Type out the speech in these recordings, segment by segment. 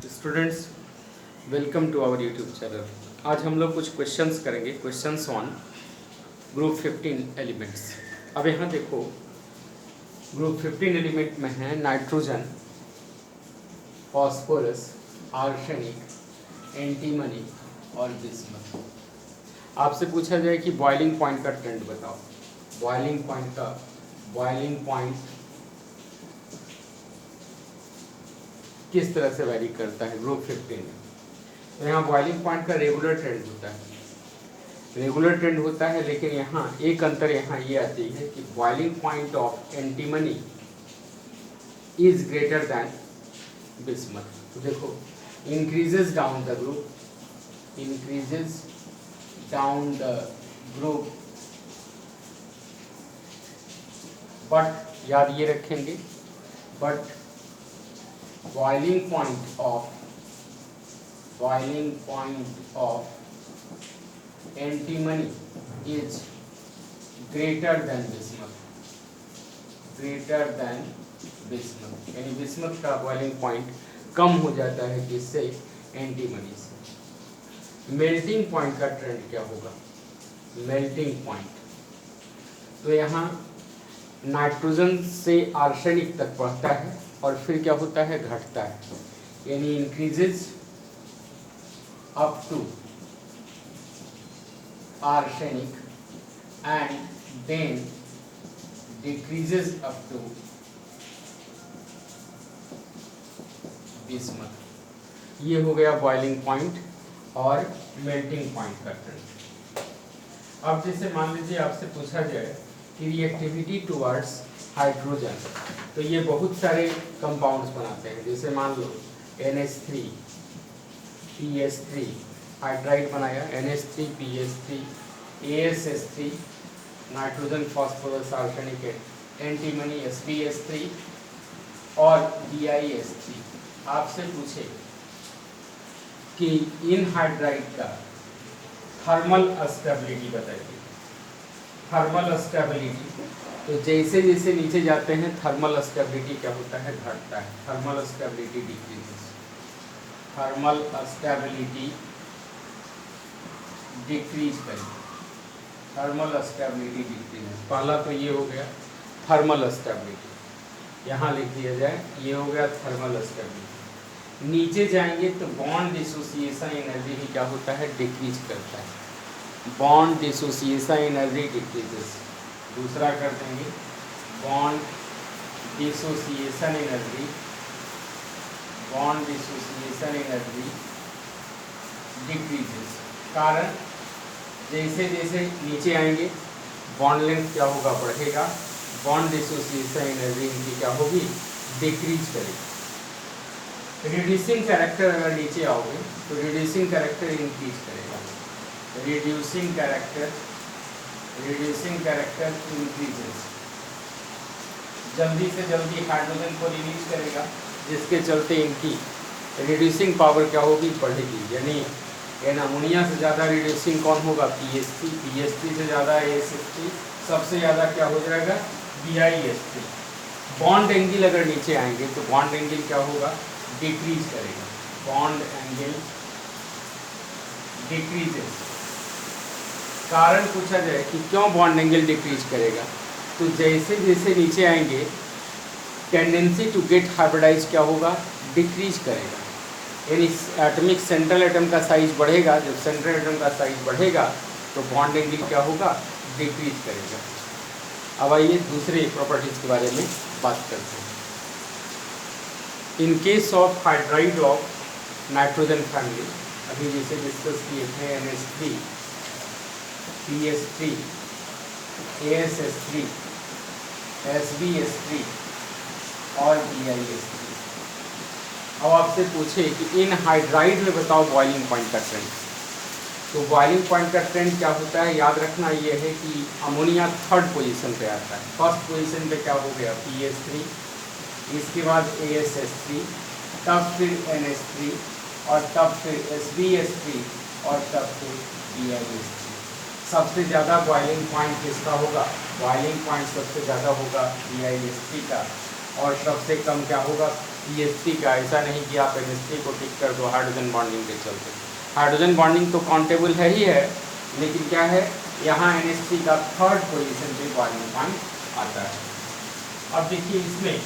Students, welcome to our YouTube channel. आज हम लोग कुछ क्वेश्चंस करेंगे। Questions on group 15 elements. अब यहाँ देखो, ग्रुप 15 एलिमेंट में है नाइट्रोजन, फॉस्फोरस, आर्सेनिक, एंटीमनी और बिस्मथ। आपसे पूछा जाए कि बॉइलिंग पॉइंट का ट्रेंड बताओ। बॉइलिंग पॉइंट किस तरह से वैरी करता है ग्रुप 15 में। तो यहाँ बॉइलिंग पॉइंट का रेगुलर ट्रेंड होता है, लेकिन यहाँ एक अंतर यहाँ ये आती है कि boiling point of antimony is greater than bismuth. तो देखो, increases down the group, but याद ये रखेंगे, but boiling point of antimony is greater than bismuth, यानी बिस्मथ का बॉइलिंग पॉइंट कम हो जाता है किससे? एंटीमनी से। मेल्टिंग पॉइंट का ट्रेंड क्या होगा? मेल्टिंग पॉइंट तो यहाँ नाइट्रोजन से आर्सेनिक तक बढ़ता है और फिर क्या होता है? घटता है, यानी increases up to arsenic and then decreases up to bismuth. ये हो गया बॉइलिंग पॉइंट और मेल्टिंग पॉइंट का ट्रेंड। अब जैसे मान लीजिए आपसे पूछा जाए कि रिएक्टिविटी टुवर्ड्स हाइड्रोजन, तो ये बहुत सारे कंपाउंड्स बनाते हैं। जैसे मान लो NH3 PS3 हाइड्राइड बनाया, NH3 PS3 ASS3 nitrogen phosphorus arsenic antimony SbS3 और BiS3। आपसे पूछे कि इन हाइड्राइड का थर्मल स्टेबिलिटी बताइए। थर्मल स्टेबिलिटी, तो जैसे जैसे नीचे जाते हैं थर्मल स्टेबिलिटी क्या होता है? घटता है। Thermal stability decreases, thermal stability decrease करें, थर्मल स्टेबिलिटी डिक्रीजेस। पहला तो ये हो गया थर्मल स्टेबिलिटी, यहाँ लिख दिया जाए, ये हो गया थर्मल स्टेबिलिटी। नीचे जाएंगे तो बॉन्ड डिसोसिएशन एनर्जी भी क्या होता है? डिक्रीज करता है। Bond dissociation energy decreases. दूसरा कर देंगे बॉन्ड डिसोसिएशन एनर्जी डिक्रीजेस। कारण जैसे जैसे नीचे आएंगे बॉन्ड लेंथ क्या होगा? बढ़ेगा। बॉन्ड डिसोसिएशन एनर्जी इनकी क्या होगी? डिक्रीज करेगी। रिड्यूसिंग कैरेक्टर, अगर नीचे आओगे तो रिड्यूसिंग कैरेक्टर इंक्रीज करेगा। रिड्यूसिंग कैरेक्टर इंक्रीजेस, जल्दी से जल्दी हाइड्रोजन को रिलीज करेगा, जिसके चलते इनकी रिड्यूसिंग पावर क्या होगी? बढ़ेगी। यानी अमोनिया से ज़्यादा रिड्यूसिंग कौन होगा? PS3 से ज़्यादा ASS3, सबसे ज़्यादा क्या हो जाएगा? BiS3। बॉन्ड एंगल अगर नीचे आएंगे तो बॉन्ड एंगल क्या होगा? डिक्रीज करेगा। Bond angle decreases. कारण पूछा जाए कि क्यों बॉन्ड एंगल डिक्रीज करेगा, तो जैसे जैसे नीचे आएंगे टेंडेंसी टू गेट हाइब्रिडाइज क्या होगा? डिक्रीज करेगा। यानी एटॉमिक सेंट्रल एटम का साइज बढ़ेगा। जब सेंट्रल एटम का साइज बढ़ेगा तो बॉन्ड एंगल क्या होगा? डिक्रीज करेगा। अब आइए दूसरे प्रॉपर्टीज के बारे में बात करते हैं। इन case of hydride of nitrogen family, अभी जैसे डिस्कस किए थे NH3 PS3 ASS3 SbS3 और BiS3। अब आपसे पूछे कि इन हाइड्राइड में बताओ बॉइलिंग पॉइंट का ट्रेंड, तो बॉइलिंग पॉइंट का ट्रेंड क्या होता है? याद रखना ये है कि अमोनिया थर्ड पोजीशन पे आता है। फर्स्ट पोजीशन पे क्या हो गया? PS3, इसके बाद ASS3, तब फिर NH3 और तब फिर SbS3 और तब फिर BiS3। सबसे ज़्यादा बॉइलिंग पॉइंट किसका होगा? बॉइलिंग पॉइंट सबसे ज़्यादा होगा BiS3 का, और सबसे कम क्या होगा? CH3 का, ऐसा नहीं कि आप NH3 को टिक कर दो हाइड्रोजन बॉन्डिंग के चलते। हाइड्रोजन बॉन्डिंग तो काउंटेबल है ही है, लेकिन क्या है यहाँ NH3 का थर्ड पोजीशन पे बॉन्डिंग पॉइंट आता है। अब देखिए इसमें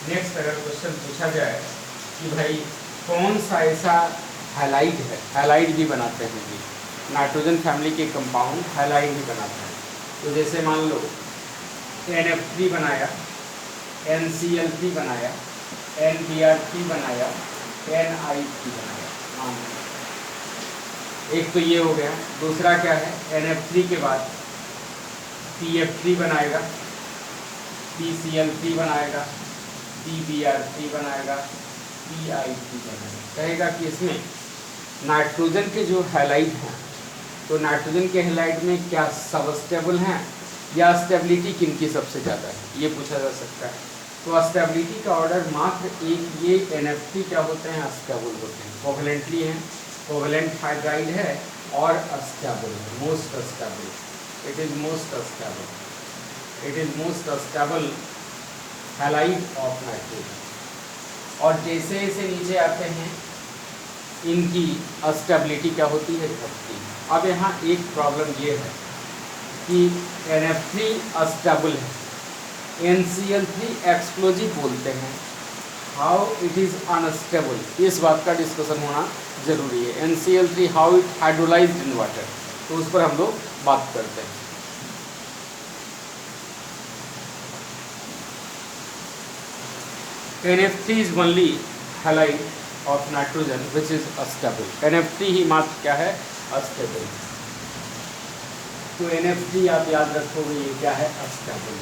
नेक्स्ट अगर क्वेश्चन पूछा जाए कि भाई कौन सा ऐसा हैलाइड है, हैलाइड भी बनाते हैं ये नाइट्रोजन फैमिली के कंपाउंड हैलाइड भी बनाते हैं। तो जैसे मान लो NF3 बनाया, NCl3 बनाया, NBr3 बनाया, NI3 बनाया, मान लो एक तो ये हो गया। दूसरा क्या है, NF3 के बाद PF3 बनाएगा, PCl3 बनाएगा, PBr3 बनाएगा, PI3 बनाएगा। कहेगा कि इसमें नाइट्रोजन के जो हैलाइड हैं, तो नाइट्रोजन के हैलाइड में क्या सब स्टेबल हैं या स्टेबिलिटी किनकी सबसे ज़्यादा है, ये पूछा जा सकता है। तो स्टेबिलिटी का ऑर्डर मात्र एक, ये NF3 क्या होते हैं, स्टेबल होते हैं, कोवैलेंटली हैं, कोवैलेंट हाइड्राइड है और स्टेबल है, most stable, it is most stable, it is most stable halide of nitrogen. और जैसे जैसे नीचे आते हैं इनकी स्टेबिलिटी क्या होती है, घटती है। अब यहाँ एक प्रॉब्लम ये है कि NF3 अस्टेबल है, NCl3 एक्सप्लोजिव बोलते हैं, हाउ इट इज़ अनस्टेबल, इस बात का डिस्कशन होना जरूरी है। NCl3 how it hydrolysed in water, तो उस पर हम लोग बात करते हैं। NF3 is only halide of nitrogen which is astable. NF3 ही मात्र क्या है, अस्टेबल। तो NF3 आप याद रखोगे ये क्या है, अस्टेबल।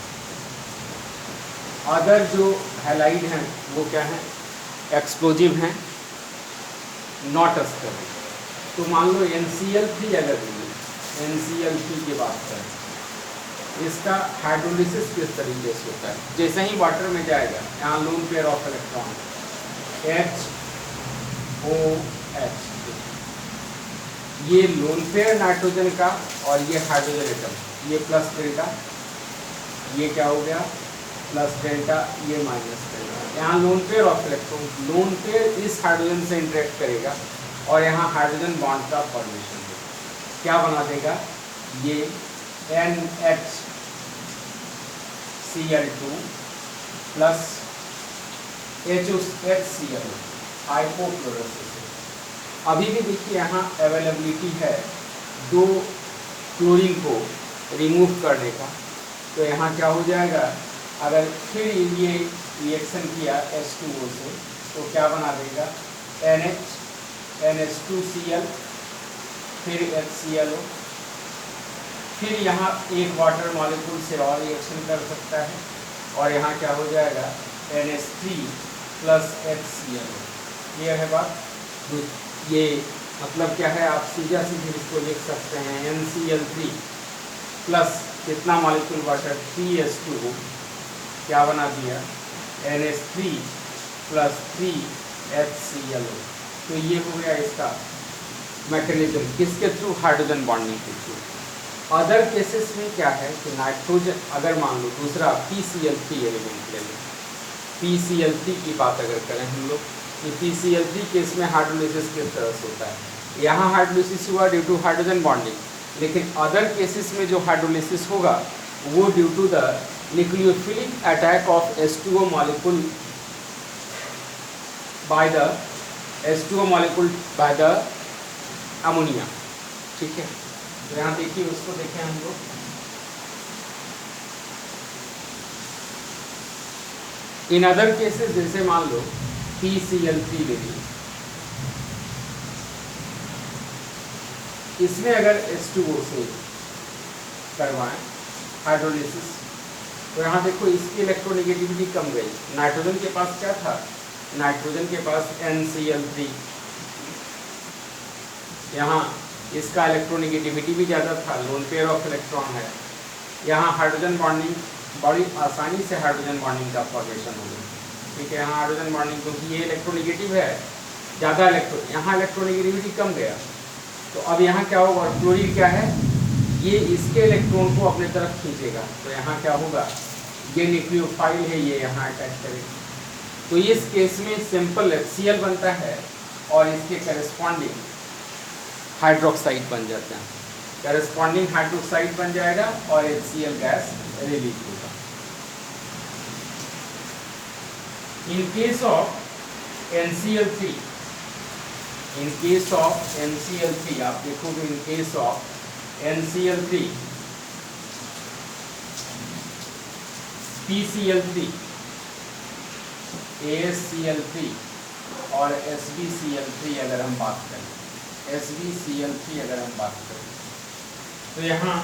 अदर जो हैलाइड हैं वो क्या है, एक्सप्लोजिव हैं, नॉट अस्टेबल। तो मान लो NCl3 अगर NCl3 की बात करें, इसका हाइड्रोलिसिस किस तरीके से होता है, जैसे ही वाटर में जाएगा यहाँ lone pair of electron HOH, ये लोन पेयर नाइट्रोजन का और ये हाइड्रोजन एटम, ये प्लस डेल्टा, ये क्या हो गया प्लस डेल्टा, ये माइनस डेल्टा। यहाँ lone pair of electron, lone pair इस हाइड्रोजन से इंटरेक्ट करेगा और यहाँ हाइड्रोजन बॉन्ड का फॉर्मेशन होगा, क्या बना देगा, ये NHCl2 प्लस HCl, हाइपोक्लोरोसिस। अभी भी देखिए यहाँ अवेलेबिलिटी है दो क्लोरीन को रिमूव करने का, तो यहाँ क्या हो जाएगा, अगर फिर ये रिएक्शन किया H2O से तो क्या बना देगा, NH2Cl, फिर HClO, फिर यहाँ एक वाटर मॉलिक्यूल से और रिएक्शन कर सकता है और यहाँ क्या हो जाएगा, NH3 प्लस HClO। ये है बात। ये मतलब क्या है, आप सीधा सीधे इसको लिख सकते हैं NCl3 प्लस कितना मॉलिक्यूल वाटर 3H2O, क्या बना दिया, NH3 प्लस 3HClO। तो ये हो गया इसका मैकेनिज्म, किसके थ्रू, हाइड्रोजन बॉन्डिंग के थ्रू। अदर केसेस में क्या है कि नाइट्रोजन, अगर मान लो दूसरा PCl3 एलिमेंट ले लें, PCl3 की बात अगर करें हम लोग, कि PCl3 केस में हाइड्रोलिसिस किस तरह से होता है, यहाँ हाइड्रोलिसिस हुआ ड्यू टू हाइड्रोजन बॉन्डिंग, लेकिन अदर केसेस में जो हाइड्रोलिसिस होगा वो due to the nucleophilic attack of H2O molecule by the H2O molecule by the ammonia. ठीक है, तो यहाँ देखिए उसको देखें हम लोग, इन अदर केसेस जैसे मान लो PCl3 ले ली, इसमें अगर H2O से करवाएं हाइड्रोलिसिस, तो यहाँ देखो इसकी इलेक्ट्रोनेगेटिविटी कम गई। नाइट्रोजन के पास क्या था, नाइट्रोजन के पास NCl3, यहाँ इसका इलेक्ट्रोनेगेटिविटी भी ज़्यादा था, लोन पेयर ऑफ इलेक्ट्रॉन है, यहाँ हाइड्रोजन बॉन्डिंग बड़ी आसानी से हाइड्रोजन बॉन्डिंग का फॉर्मेशन हो गया। ठीक है, यहाँ हाइड्रोजन बॉन्डिंग क्योंकि ये इलेक्ट्रोनेगेटिव है, ज़्यादा यहाँ इलेक्ट्रोनेगेटिविटी कम गया, तो अब यहाँ क्या होगा, क्लोरीन क्या है, ये इसके इलेक्ट्रॉन को अपने तरफ खींचेगा, तो यहाँ क्या होगा, ये न्यूक्लियोफाइल है, ये यहाँ अटैच करेगा, तो इस केस में सिंपल HCl बनता है और इसके करस्पॉन्डिंग हाइड्रोक्साइड बन जाता है, करस्पॉन्डिंग हाइड्रोक्साइड बन जाएगा और HCl गैस रिलीज होगा। इन case of NCl3, in case of NCl3 आप देखोगे, इन case of NCl3, PCl3, ASCl3 और SbCl3 अगर हम बात करें, SbCl3 अगर हम बात करें, तो यहाँ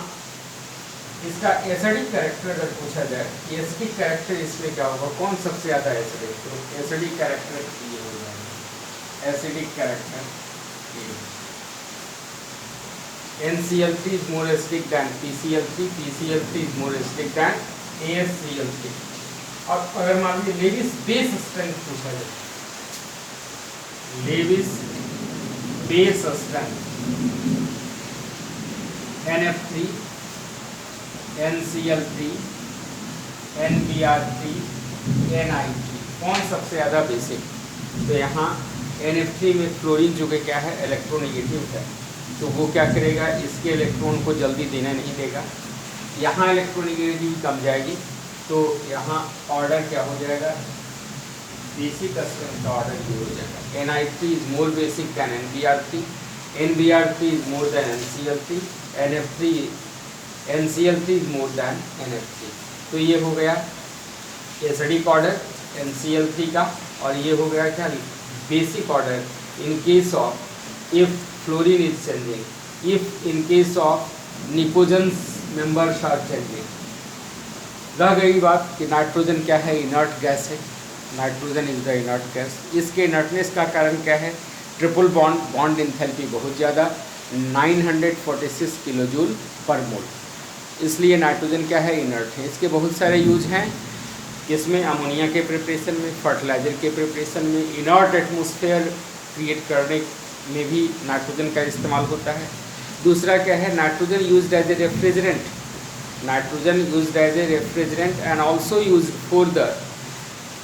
इसका एसिडिक कैरेक्टर अगर पूछा जाए, एसिडिक कैरेक्टर इसमें क्या होगा, कौन सबसे ज़्यादा एसिडिक, तो एसिडिक कैरेक्टर ये हो जाएगा, acidic character NCl3 is more acidic than PCl3, PCl3 is more acidic than ASCl3। और अगर मान लीजिए लेविस बेस स्ट्रेंथ पूछा जाए, Lewis base strength NF3, NCl3, NBr3, Ni3, कौन सबसे ज़्यादा बेसिक, तो यहाँ NF3 में फ्लोरीन जो कि क्या है, इलेक्ट्रोनेगेटिव है, तो वो क्या करेगा, इसके इलेक्ट्रॉन को जल्दी देने नहीं देगा, यहाँ इलेक्ट्रोनेगेटिविटी कम जाएगी, तो यहाँ ऑर्डर क्या हो जाएगा, बेसिक स्ट्रेंथ का ऑर्डर ये हो जाएगा। Ni3 is more basic then NBr3, NBr3 is more than NCl3, NCl3 is more than NF3। तो ये हो गया एसिडिक ऑर्डर NCl3 का, और ये हो गया क्या, basic order in case of if fluorine is changing, if in case of pnictogens members are changing. रह गई बात कि नाइट्रोजन क्या है, इनर्ट गैस है, nitrogen is the inert gas. इसके इनर्टनेस का कारण क्या है, ट्रिपल बॉन्ड, बॉन्ड इंथैल्पी बहुत ज़्यादा 946 किलोजूल पर मोल, इसलिए नाइट्रोजन क्या है, इनर्ट है। इसके बहुत सारे यूज हैं, इसमें अमोनिया के प्रिपरेशन में, फर्टिलाइजर के प्रिपरेशन में, इनर्ट एटमॉस्फेयर क्रिएट करने में भी नाइट्रोजन का इस्तेमाल होता है। दूसरा क्या है, nitrogen used as a refrigerant, nitrogen used as a refrigerant and also used for the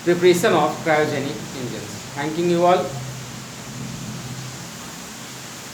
preparation of cryogenic engines. Thanking you all.